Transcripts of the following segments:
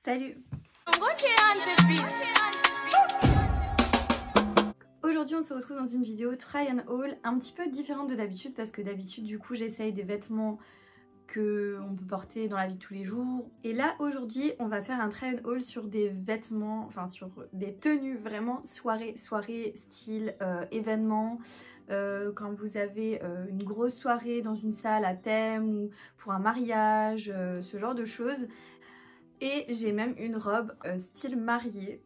Salut! Aujourd'hui on se retrouve dans une vidéo try and haul un petit peu différente de d'habitude parce que d'habitude du coup j'essaye des vêtements qu'on peut porter dans la vie de tous les jours. Et là aujourd'hui on va faire un try and haul sur des vêtements, enfin sur des tenues vraiment soirée, style événement. Quand vous avez une grosse soirée dans une salle à thème ou pour un mariage, ce genre de choses. Et j'ai même une robe style mariée.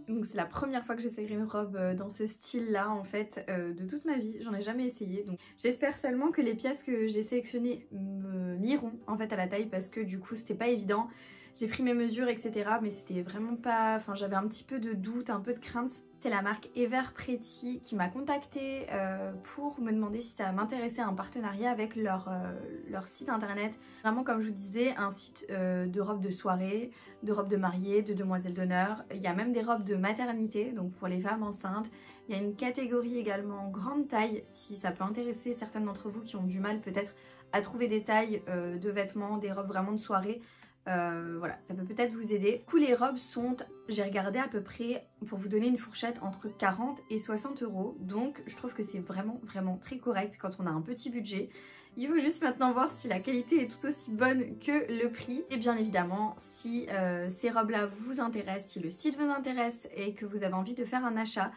Donc c'est la première fois que j'essayerai une robe dans ce style là en fait de toute ma vie, j'en ai jamais essayé. Donc j'espère seulement que les pièces que j'ai sélectionnées m'iront en fait à la taille parce que du coup c'était pas évident. J'ai pris mes mesures etc mais c'était vraiment pas, enfin j'avais un petit peu de doute, un peu de crainte. C'est la marque Ever Pretty qui m'a contactée pour me demander si ça m'intéressait un partenariat avec leur site internet. Vraiment comme je vous disais, un site de robes de soirée, de robes de mariée, de demoiselles d'honneur. Il y a même des robes de maternité, donc pour les femmes enceintes. Il y a une catégorie également grande taille, si ça peut intéresser certaines d'entre vous qui ont du mal peut-être à trouver des tailles de vêtements, des robes vraiment de soirée. Voilà, ça peut peut-être vous aider. Du coup les robes sont, j'ai regardé à peu près pour vous donner une fourchette entre 40 et 60 euros. Donc je trouve que c'est vraiment très correct quand on a un petit budget. Il faut juste maintenant voir si la qualité est tout aussi bonne que le prix. Et bien évidemment si ces robes là vous intéressent, si le site vous intéresse et que vous avez envie de faire un achat,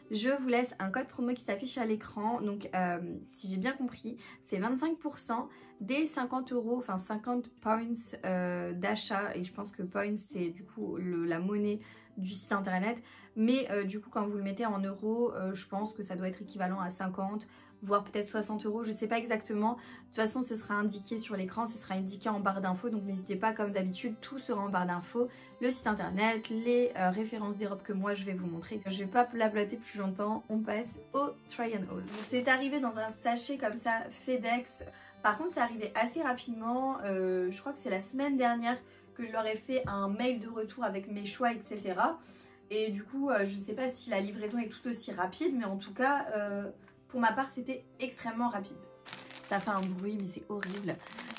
je vous laisse un code promo qui s'affiche à l'écran. Donc si j'ai bien compris, c'est 25% des 50 euros, enfin 50 points d'achat. Et je pense que points c'est du coup la monnaie du site internet. Mais du coup quand vous le mettez en euros, je pense que ça doit être équivalent à 50 voire peut-être 60 euros, je sais pas exactement. De toute façon ce sera indiqué sur l'écran, ce sera indiqué en barre d'infos, donc n'hésitez pas, comme d'habitude tout sera en barre d'infos, le site internet, les références des robes que moi je vais vous montrer. Je vais pas blablater plus longtemps, on passe au try and haul. C'est arrivé dans un sachet comme ça FedEx, par contre c'est arrivé assez rapidement, je crois que c'est la semaine dernière que je leur ai fait un mail de retour avec mes choix etc. Et du coup je sais pas si la livraison est tout aussi rapide, mais en tout cas pour ma part c'était extrêmement rapide. Ça fait un bruit mais c'est horrible.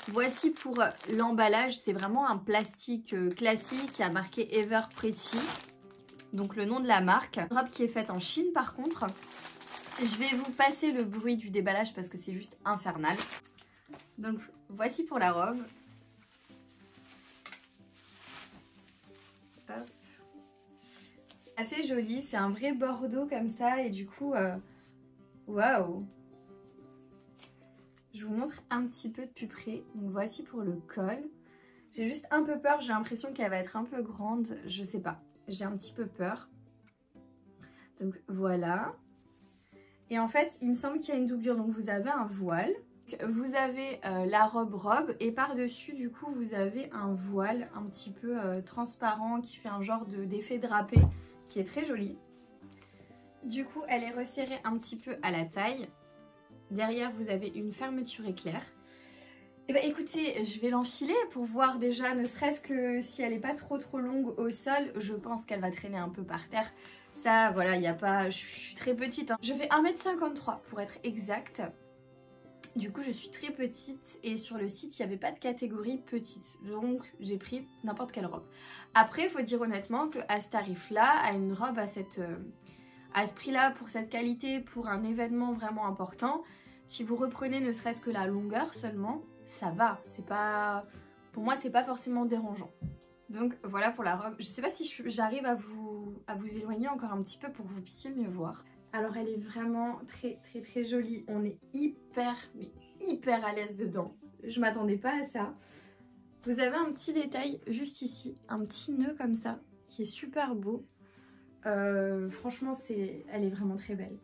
Voici pour l'emballage, c'est vraiment un plastique classique qui a marqué Ever Pretty. Donc le nom de la marque. Une robe qui est faite en Chine par contre. Je vais vous passer le bruit du déballage parce que c'est juste infernal. Donc voici pour la robe. Hop. Assez joli, c'est un vrai bordeaux comme ça et du coup... Waouh! Je vous montre un petit peu de plus près. Donc voici pour le col. J'ai juste un peu peur, j'ai l'impression qu'elle va être un peu grande, je sais pas. J'ai un petit peu peur. Donc voilà. Et en fait, il me semble qu'il y a une doublure. Donc vous avez un voile. Vous avez la robe et par-dessus du coup vous avez un voile un petit peu transparent qui fait un genre d'effet drapé qui est très joli. Du coup, elle est resserrée un petit peu à la taille. Derrière, vous avez une fermeture éclair. Et bah écoutez, je vais l'enfiler pour voir déjà, ne serait-ce que si elle n'est pas trop longue au sol. Je pense qu'elle va traîner un peu par terre. Ça, voilà, il n'y a pas... Je suis très petite. Hein. Je fais 1m53 pour être exacte. Du coup, je suis très petite et sur le site, il n'y avait pas de catégorie petite. Donc, j'ai pris n'importe quelle robe. Après, il faut dire honnêtement qu'à ce tarif-là, à une robe à ce prix-là, pour cette qualité, pour un événement vraiment important, si vous reprenez ne serait-ce que la longueur seulement, ça va. C'est pas, pour moi, c'est pas forcément dérangeant. Donc voilà pour la robe. Je sais pas si j'arrive à vous éloigner encore un petit peu pour que vous puissiez mieux voir. Alors elle est vraiment très jolie. On est hyper à l'aise dedans. Je m'attendais pas à ça. Vous avez un petit détail juste ici, un petit nœud comme ça, qui est super beau. Franchement elle est vraiment très belle.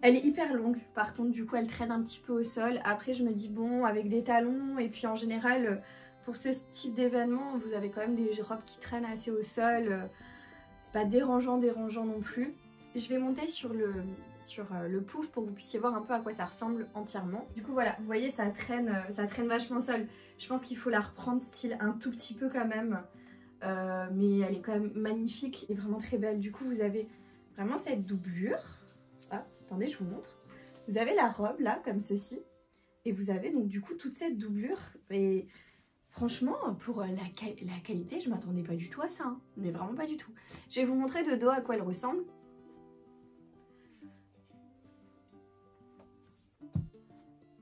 Elle est hyper longue par contre, du coup elle traîne un petit peu au sol. Après je me dis bon, avec des talons et puis en général pour ce type d'événement vous avez quand même des robes qui traînent assez au sol, c'est pas dérangeant non plus. Je vais monter sur le pouf pour que vous puissiez voir un peu à quoi ça ressemble entièrement. Du coup voilà, vous voyez ça traîne vachement au sol. Je pense qu'il faut la reprendre style un tout petit peu quand même. Mais elle est quand même magnifique et vraiment très belle. Du coup vous avez vraiment cette doublure. Ah, attendez, je vous montre. Vous avez la robe là comme ceci et vous avez donc du coup toute cette doublure et Franchement, pour la qualité, je m'attendais pas du tout à ça, hein. Mais vraiment pas du tout. Je vais vous montrer de dos à quoi elle ressemble.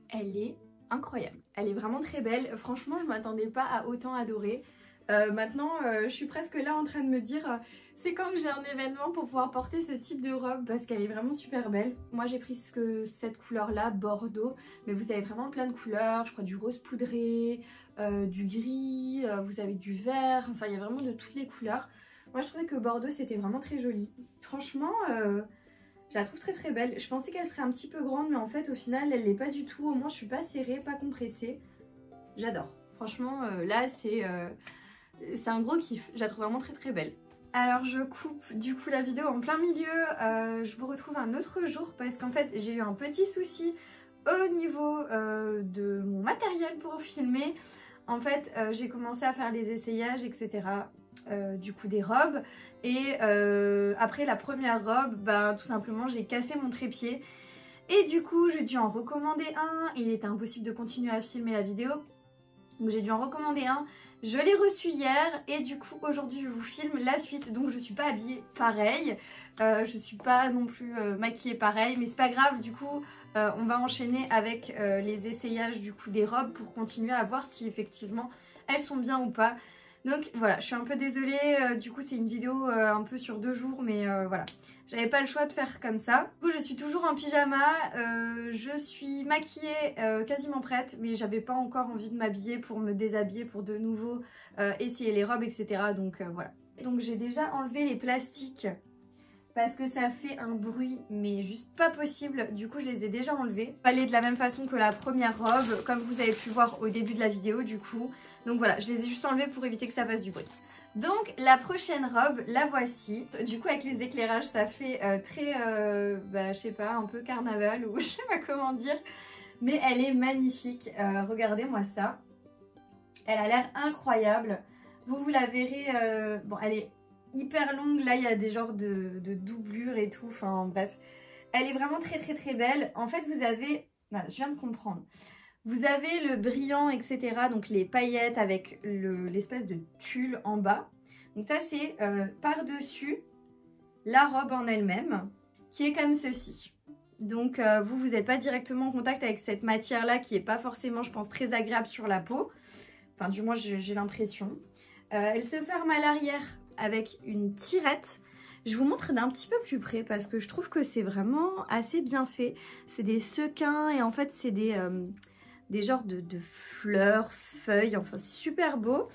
Elle est incroyable. Elle est vraiment très belle. Franchement, je m'attendais pas à autant adorer. Maintenant, je suis presque là en train de me dire c'est quand que j'ai un événement pour pouvoir porter ce type de robe parce qu'elle est vraiment super belle. Moi, j'ai pris cette couleur-là, bordeaux, mais vous avez vraiment plein de couleurs. Je crois du rose poudré, du gris, vous avez du vert, enfin il y a vraiment de toutes les couleurs. Moi, je trouvais que bordeaux, c'était vraiment très joli. Franchement, je la trouve très très belle. Je pensais qu'elle serait un petit peu grande, mais en fait, au final, elle l'est pas du tout. Au moins, je suis pas serrée, pas compressée. J'adore. Franchement, là, c'est un gros kiff. Je la trouve vraiment très très belle. Alors je coupe du coup la vidéo en plein milieu, je vous retrouve un autre jour parce qu'en fait j'ai eu un petit souci au niveau de mon matériel pour filmer. En fait j'ai commencé à faire les essayages etc. Du coup des robes et après la première robe, ben, tout simplement j'ai cassé mon trépied et du coup j'ai dû en recommander un. Il était impossible de continuer à filmer la vidéo donc j'ai dû en recommander un. Je l'ai reçu hier et du coup aujourd'hui je vous filme la suite, donc je suis pas habillée pareil, je suis pas non plus maquillée pareil, mais c'est pas grave, du coup on va enchaîner avec les essayages du coup des robes pour continuer à voir si effectivement elles sont bien ou pas. Donc voilà, je suis un peu désolée, du coup c'est une vidéo un peu sur 2 jours, mais voilà. J'avais pas le choix de faire comme ça. Du coup je suis toujours en pyjama, je suis maquillée, quasiment prête, mais j'avais pas encore envie de m'habiller pour me déshabiller, pour de nouveau essayer les robes, etc. Donc voilà. Donc j'ai déjà enlevé les plastiques parce que ça fait un bruit mais juste pas possible, du coup je les ai déjà enlevés. Aller de la même façon que la première robe, comme vous avez pu voir au début de la vidéo du coup. Donc voilà, je les ai juste enlevés pour éviter que ça fasse du bruit. Donc la prochaine robe, la voici. Du coup avec les éclairages ça fait très, je sais pas, un peu carnaval ou je sais pas comment dire. Mais elle est magnifique, regardez-moi ça. Elle a l'air incroyable. Vous la verrez, bon elle est hyper longue, là il y a des genres de doublures et tout, enfin bref. Elle est vraiment très très très belle. En fait vous avez, voilà, je viens de comprendre. Vous avez le brillant, etc. Donc les paillettes avec l'espèce de tulle en bas. Donc ça c'est par-dessus la robe en elle-même, qui est comme ceci. Donc vous n'êtes pas directement en contact avec cette matière-là qui n'est pas forcément, je pense, très agréable sur la peau. Enfin du moins j'ai l'impression. Elle se ferme à l'arrière avec une tirette. Je vous montre d'un petit peu plus près parce que je trouve que c'est vraiment assez bien fait. C'est des sequins et en fait c'est des genres de fleurs, feuilles, enfin c'est super beau.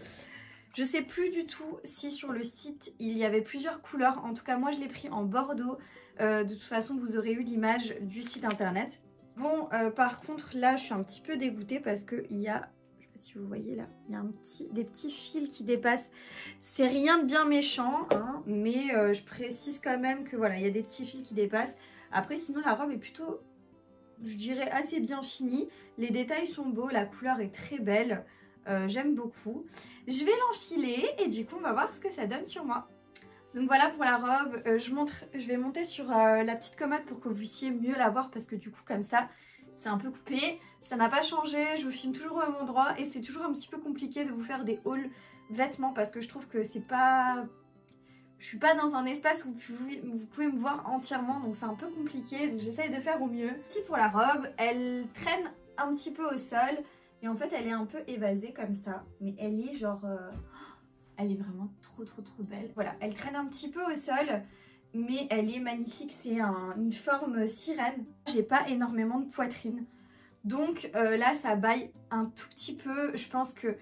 Je sais plus du tout si sur le site il y avait plusieurs couleurs, en tout cas moi je l'ai pris en bordeaux. De toute façon vous aurez eu l'image du site internet. Bon par contre là je suis un petit peu dégoûtée parce qu'il y a, je sais pas si vous voyez là, il y a des petits fils qui dépassent. C'est rien de bien méchant hein, mais je précise quand même que voilà il y a des petits fils qui dépassent. Après sinon la robe est plutôt, je dirais, assez bien finie. Les détails sont beaux, la couleur est très belle. J'aime beaucoup. Je vais l'enfiler et du coup on va voir ce que ça donne sur moi. Donc voilà pour la robe. Je vais monter sur la petite commode pour que vous puissiez mieux la voir parce que du coup comme ça c'est un peu coupé. Ça n'a pas changé, je vous filme toujours au même endroit et c'est toujours un petit peu compliqué de vous faire des hauls vêtements parce que je trouve que c'est pas... Je suis pas dans un espace où vous pouvez me voir entièrement, donc c'est un peu compliqué. Donc j'essaye de faire au mieux. Petit pour la robe, elle traîne un petit peu au sol. Et en fait, elle est un peu évasée comme ça. Mais elle est genre... elle est vraiment trop belle. Voilà, elle traîne un petit peu au sol. Mais elle est magnifique. C'est une forme sirène. J'ai pas énormément de poitrine. Donc là, ça baille un tout petit peu. Je pense que...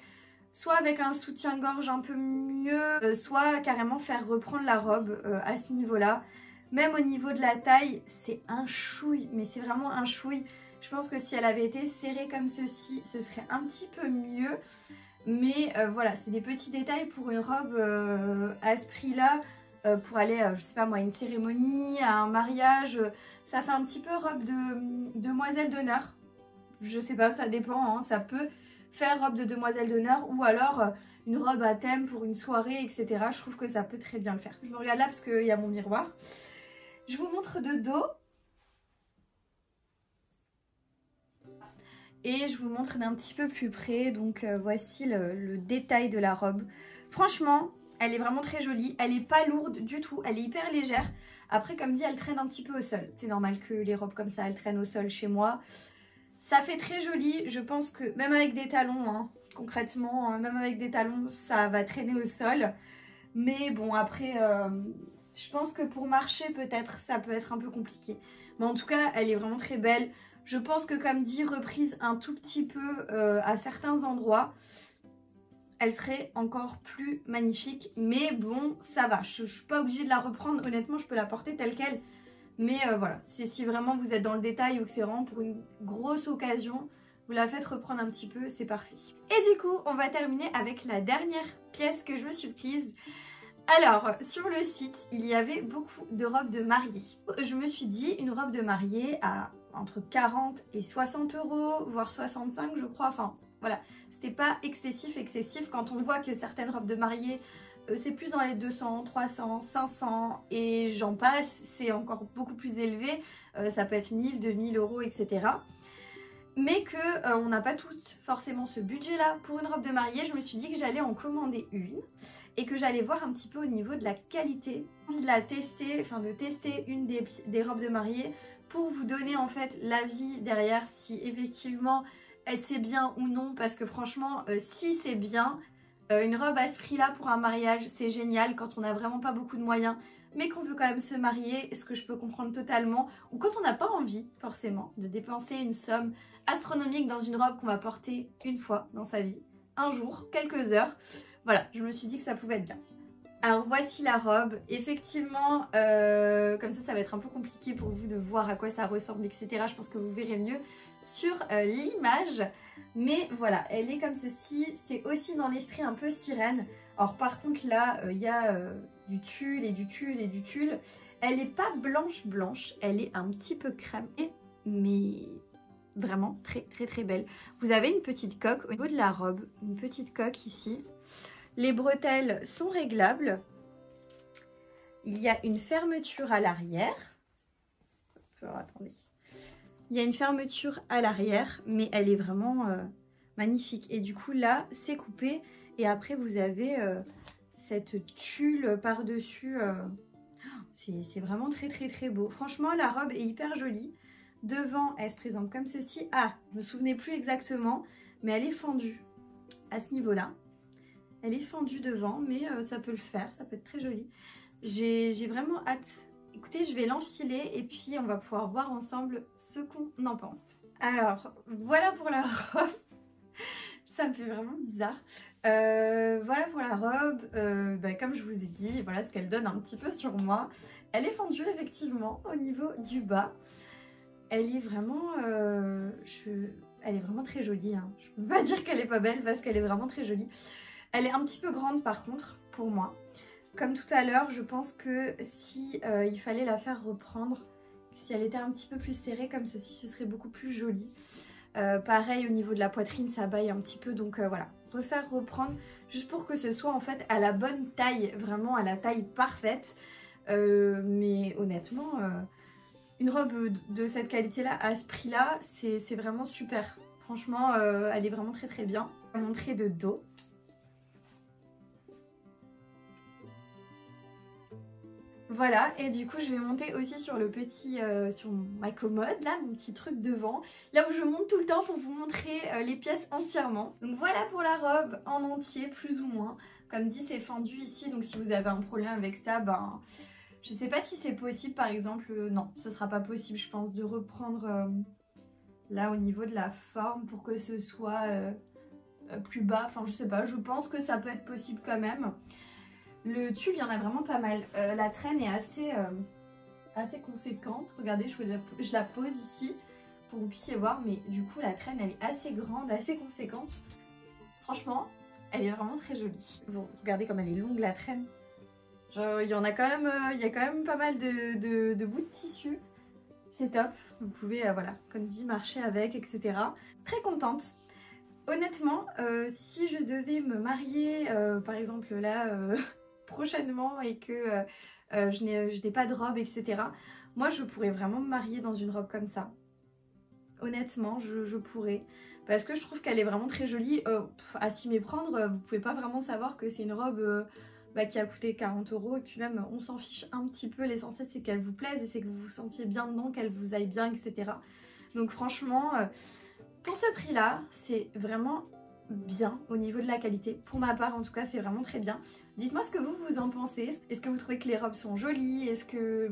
soit avec un soutien-gorge un peu mieux, soit carrément faire reprendre la robe à ce niveau-là. Même au niveau de la taille, c'est un chouille, mais c'est vraiment un chouille. Je pense que si elle avait été serrée comme ceci, ce serait un petit peu mieux. Mais voilà, c'est des petits détails pour une robe à ce prix-là, pour aller, je sais pas moi, à une cérémonie, à un mariage. Ça fait un petit peu robe de demoiselle d'honneur. Je sais pas, ça dépend, hein, ça peut... faire robe de demoiselle d'honneur ou alors une robe à thème pour une soirée, etc. Je trouve que ça peut très bien le faire. Je me regarde là parce qu'il y a mon miroir. Je vous montre de dos. et je vous montre d'un petit peu plus près. Donc voici le détail de la robe. Franchement, elle est vraiment très jolie, elle est pas lourde du tout, elle est hyper légère. Après comme dit, elle traîne un petit peu au sol. C'est normal que les robes comme ça, elles traînent au sol chez moi. Ça fait très joli, je pense que même avec des talons, hein, concrètement, même avec des talons, ça va traîner au sol. Mais bon, après, je pense que pour marcher, peut-être, ça peut être un peu compliqué. Mais en tout cas, elle est vraiment très belle. Je pense que, comme dit, reprise un tout petit peu à certains endroits, elle serait encore plus magnifique. Mais bon, ça va. Je ne suis pas obligée de la reprendre. Honnêtement, je peux la porter telle qu'elle. Mais voilà, si vraiment vous êtes dans le détail ou que c'est vraiment pour une grosse occasion, vous la faites reprendre un petit peu, c'est parfait. Et du coup, on va terminer avec la dernière pièce que je me suis prise. Alors, sur le site, il y avait beaucoup de robes de mariée. Je me suis dit, une robe de mariée à entre 40 et 60 €, voire 65 je crois. Enfin, voilà, c'était pas excessif quand on voit que certaines robes de mariée, c'est plus dans les 200, 300, 500 et j'en passe, c'est encore beaucoup plus élevé. Ça peut être 1000, 2000 €, etc. Mais que on n'a pas toutes forcément ce budget-là pour une robe de mariée, je me suis dit que j'allais en commander une et que j'allais voir un petit peu au niveau de la qualité. J'ai envie de la tester, enfin de tester une des robes de mariée pour vous donner en fait l'avis derrière si effectivement elle c'est bien ou non, parce que franchement si c'est bien, une robe à ce prix-là pour un mariage c'est génial quand on n'a vraiment pas beaucoup de moyens mais qu'on veut quand même se marier, ce que je peux comprendre totalement, ou quand on n'a pas envie forcément de dépenser une somme astronomique dans une robe qu'on va porter une fois dans sa vie, un jour, quelques heures. Voilà, je me suis dit que ça pouvait être bien. Alors voici la robe, effectivement, comme ça va être un peu compliqué pour vous de voir à quoi ça ressemble, etc. Je pense que vous verrez mieux sur l'image, mais voilà, elle est comme ceci, c'est aussi dans l'esprit un peu sirène. Alors par contre là, il y a du tulle et du tulle et du tulle. Elle n'est pas blanche, elle est un petit peu crème, mais vraiment très très très belle. Vous avez une petite coque au niveau de la robe, une petite coque ici. Les bretelles sont réglables. Il y a une fermeture à l'arrière. Attendez. Il y a une fermeture à l'arrière, mais elle est vraiment magnifique. Et du coup là, c'est coupé. Et après, vous avez cette tulle par-dessus. C'est vraiment très très très beau. Franchement, la robe est hyper jolie. Devant, elle se présente comme ceci. Ah, je me souvenais plus exactement, mais elle est fendue à ce niveau-là. Elle est fendue devant, mais ça peut le faire, ça peut être très joli. J'ai vraiment hâte. Écoutez, je vais l'enfiler et puis on va pouvoir voir ensemble ce qu'on en pense. Alors, voilà pour la robe. Ça me fait vraiment bizarre. Voilà pour la robe. Comme je vous ai dit, voilà ce qu'elle donne un petit peu sur moi. Elle est fendue effectivement au niveau du bas. Elle est vraiment... Elle est vraiment très jolie. Hein. Je ne peux pas dire qu'elle est pas belle parce qu'elle est vraiment très jolie. Elle est un petit peu grande par contre pour moi. Comme tout à l'heure, je pense que si il fallait la faire reprendre, si elle était un petit peu plus serrée comme ceci, ce serait beaucoup plus joli. Pareil au niveau de la poitrine, ça baille un petit peu, donc voilà. Reprendre juste pour que ce soit en fait à la bonne taille, vraiment à la taille parfaite. Mais honnêtement, une robe de cette qualité-là, à ce prix-là, c'est vraiment super. Franchement, elle est vraiment très très bien. Je vais montrer de dos. Voilà, et du coup je vais monter aussi sur le petit, sur ma commode, là, mon petit truc devant, là où je monte tout le temps pour vous montrer les pièces entièrement. Donc voilà pour la robe en entier, plus ou moins. Comme dit, c'est fendu ici, donc si vous avez un problème avec ça, ben, je sais pas si c'est possible, par exemple, non, ce sera pas possible, je pense, de reprendre là au niveau de la forme pour que ce soit plus bas. Enfin, je sais pas, je pense que ça peut être possible quand même. Le tulle, il y en a vraiment pas mal. La traîne est assez conséquente. Regardez, je la pose ici pour que vous puissiez voir. Mais du coup, la traîne, elle est assez grande, assez conséquente. Franchement, elle est vraiment très jolie. Vous regardez comme elle est longue, la traîne. Genre, il y a quand même pas mal de bouts de tissu. C'est top. Vous pouvez, voilà, comme dit, marcher avec, etc. Très contente. Honnêtement, si je devais me marier, par exemple là... prochainement et que je n'ai pas de robe, etc. Moi, je pourrais vraiment me marier dans une robe comme ça. honnêtement je pourrais. Parce que je trouve qu'elle est vraiment très jolie. À s'y méprendre, vous pouvez pas vraiment savoir que c'est une robe qui a coûté 40 € et puis même on s'en fiche un petit peu. L'essentiel c'est qu'elle vous plaise et c'est que vous vous sentiez bien dedans, qu'elle vous aille bien, etc. Donc franchement, pour ce prix là, c'est vraiment bien au niveau de la qualité. Pour ma part en tout cas, c'est vraiment très bien. Dites-moi ce que vous en pensez. Est-ce que vous trouvez que les robes sont jolies? Est-ce que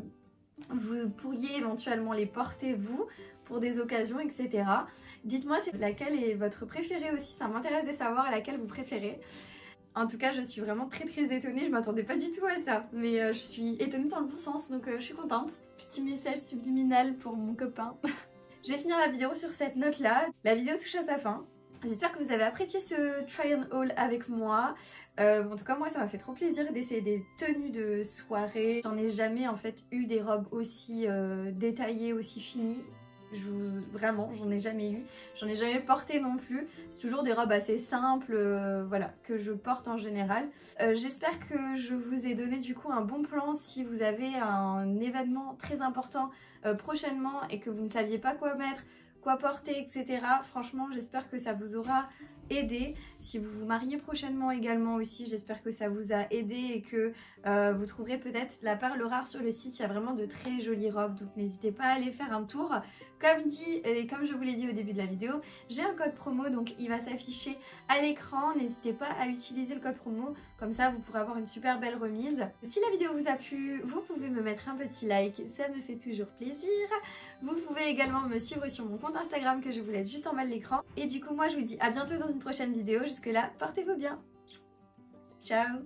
vous pourriez éventuellement les porter vous pour des occasions, etc. Dites-moi laquelle est votre préférée aussi, ça m'intéresse de savoir laquelle vous préférez. En tout cas, je suis vraiment très étonnée, je m'attendais pas du tout à ça, mais je suis étonnée dans le bon sens, donc je suis contente. Petit message subliminal pour mon copain. Je vais finir la vidéo sur cette note là. La vidéo touche à sa fin. J'espère que vous avez apprécié ce try on haul avec moi. En tout cas moi ça m'a fait trop plaisir d'essayer des tenues de soirée. J'en ai jamais en fait eu des robes aussi détaillées, aussi finies. Vraiment j'en ai jamais eu, j'en ai jamais porté non plus. C'est toujours des robes assez simples voilà, que je porte en général. J'espère que je vous ai donné du coup un bon plan si vous avez un événement très important prochainement et que vous ne saviez pas quoi mettre, quoi porter, etc. Franchement j'espère que ça vous aura aidé. Si vous vous mariez prochainement également aussi, j'espère que ça vous a aidé et que vous trouverez peut-être la perle rare sur le site. Il y a vraiment de très jolies robes, donc n'hésitez pas à aller faire un tour. Comme dit et comme je vous l'ai dit au début de la vidéo, j'ai un code promo, donc il va s'afficher à l'écran. N'hésitez pas à utiliser le code promo, comme ça vous pourrez avoir une super belle remise. Si la vidéo vous a plu, vous pouvez me mettre un petit like, ça me fait toujours plaisir. Vous pouvez également me suivre sur mon compte Instagram que je vous laisse juste en bas de l'écran. Et du coup moi je vous dis à bientôt dans une prochaine vidéo. Jusque là, portez-vous bien. Ciao.